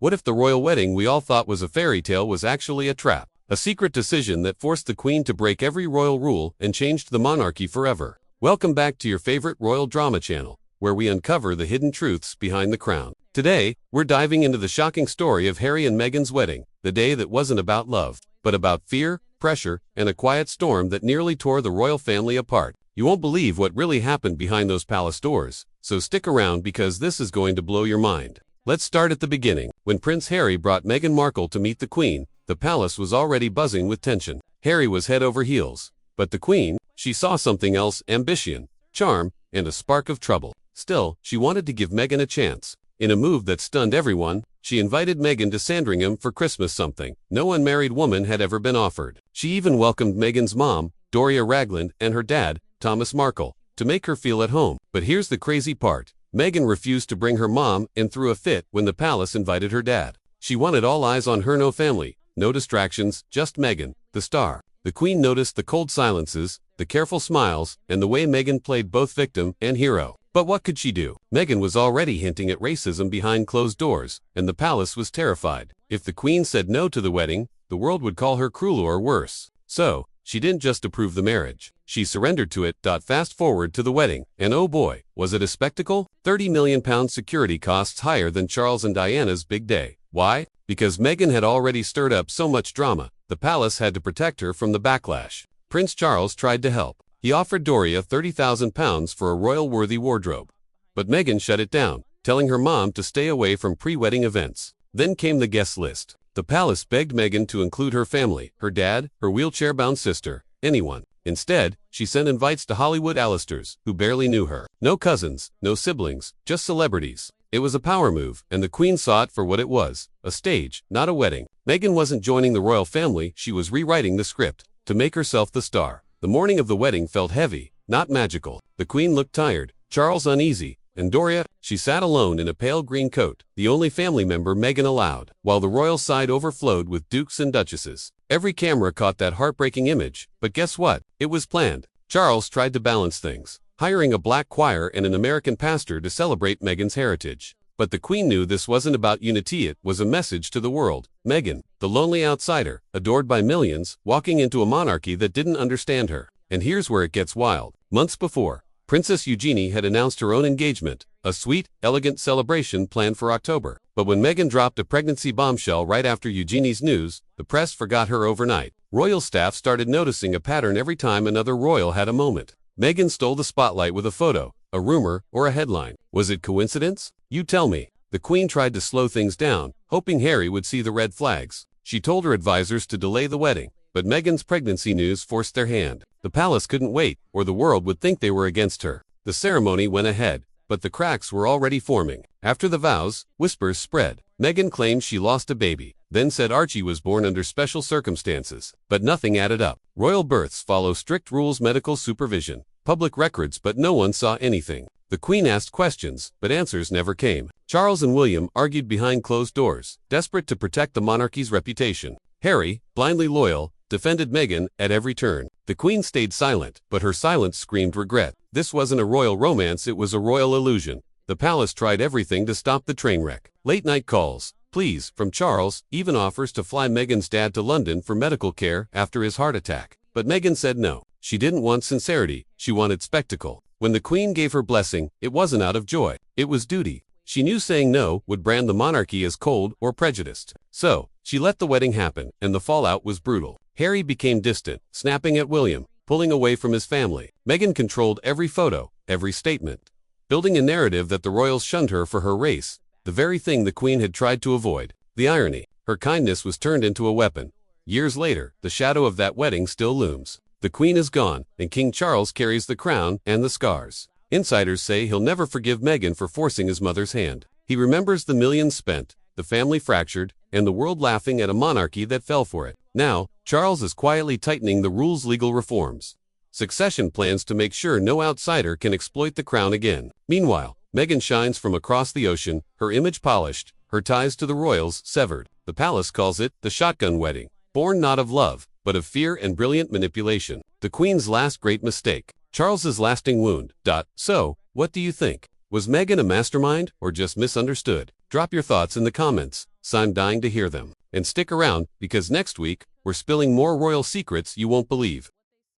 What if the royal wedding we all thought was a fairy tale was actually a trap? A secret decision that forced the Queen to break every royal rule and changed the monarchy forever. Welcome back to your favorite royal drama channel, where we uncover the hidden truths behind the crown. Today, we're diving into the shocking story of Harry and Meghan's wedding, the day that wasn't about love, but about fear, pressure, and a quiet storm that nearly tore the royal family apart. You won't believe what really happened behind those palace doors, so stick around because this is going to blow your mind. Let's start at the beginning. When Prince Harry brought Meghan Markle to meet the Queen, the palace was already buzzing with tension. Harry was head over heels, but the Queen, she saw something else: ambition, charm, and a spark of trouble. Still, she wanted to give Meghan a chance. In a move that stunned everyone, she invited Meghan to Sandringham for Christmas, something no unmarried woman had ever been offered. She even welcomed Meghan's mom, Doria Ragland, and her dad, Thomas Markle, to make her feel at home. But here's the crazy part. Meghan refused to bring her mom and threw a fit when the palace invited her dad. She wanted all eyes on her, no family, no distractions, just Meghan, the star. The Queen noticed the cold silences, the careful smiles, and the way Meghan played both victim and hero. But what could she do? Meghan was already hinting at racism behind closed doors, and the palace was terrified. If the Queen said no to the wedding, the world would call her cruel or worse. So, she didn't just approve the marriage. She surrendered to it. Fast forward to the wedding, and oh boy, was it a spectacle? £30 million security costs, higher than Charles and Diana's big day. Why? Because Meghan had already stirred up so much drama. The palace had to protect her from the backlash. Prince Charles tried to help. He offered Doria £30,000 for a royal-worthy wardrobe. But Meghan shut it down, telling her mom to stay away from pre-wedding events. Then came the guest list. The palace begged Meghan to include her family, her dad, her wheelchair-bound sister, anyone. Instead, she sent invites to Hollywood A-listers, who barely knew her. No cousins, no siblings, just celebrities. It was a power move, and the Queen saw it for what it was: a stage, not a wedding. Meghan wasn't joining the royal family, she was rewriting the script to make herself the star. The morning of the wedding felt heavy, not magical. The Queen looked tired, Charles uneasy, and Doria, she sat alone in a pale green coat, the only family member Meghan allowed, while the royal side overflowed with dukes and duchesses. Every camera caught that heartbreaking image, but guess what? It was planned. Charles tried to balance things, hiring a black choir and an American pastor to celebrate Meghan's heritage. But the Queen knew this wasn't about unity, it was a message to the world. Meghan, the lonely outsider, adored by millions, walking into a monarchy that didn't understand her. And here's where it gets wild. Months before, Princess Eugenie had announced her own engagement, a sweet, elegant celebration planned for October. But when Meghan dropped a pregnancy bombshell right after Eugenie's news, the press forgot her overnight. Royal staff started noticing a pattern every time another royal had a moment. Meghan stole the spotlight with a photo, a rumor, or a headline. Was it coincidence? You tell me. The Queen tried to slow things down, hoping Harry would see the red flags. She told her advisors to delay the wedding, but Meghan's pregnancy news forced their hand. The palace couldn't wait, or the world would think they were against her. The ceremony went ahead, but the cracks were already forming. After the vows, whispers spread. Meghan claimed she lost a baby, then said Archie was born under special circumstances. But nothing added up. Royal births follow strict rules: medical supervision, public records, but no one saw anything. The Queen asked questions, but answers never came. Charles and William argued behind closed doors, desperate to protect the monarchy's reputation. Harry, blindly loyal, defended Meghan at every turn. The Queen stayed silent, but her silence screamed regret. This wasn't a royal romance, it was a royal illusion. The palace tried everything to stop the train wreck. Late-night calls, pleas, from Charles, even offers to fly Meghan's dad to London for medical care after his heart attack. But Meghan said no. She didn't want sincerity, she wanted spectacle. When the Queen gave her blessing, it wasn't out of joy, it was duty. She knew saying no would brand the monarchy as cold or prejudiced. So, she let the wedding happen, and the fallout was brutal. Harry became distant, snapping at William, pulling away from his family. Meghan controlled every photo, every statement, building a narrative that the royals shunned her for her race, the very thing the Queen had tried to avoid. The irony: her kindness was turned into a weapon. Years later, the shadow of that wedding still looms. The Queen is gone, and King Charles carries the crown and the scars. Insiders say he'll never forgive Meghan for forcing his mother's hand. He remembers the millions spent, the family fractured, and the world laughing at a monarchy that fell for it. Now, Charles is quietly tightening the rules: legal reforms, succession plans to make sure no outsider can exploit the crown again. Meanwhile, Meghan shines from across the ocean, her image polished, her ties to the royals severed. The palace calls it the shotgun wedding, born not of love, but of fear and brilliant manipulation. The Queen's last great mistake, Charles's lasting wound. So, what do you think? Was Meghan a mastermind or just misunderstood? Drop your thoughts in the comments. so I'm dying to hear them. And stick around, because next week, we're spilling more royal secrets you won't believe.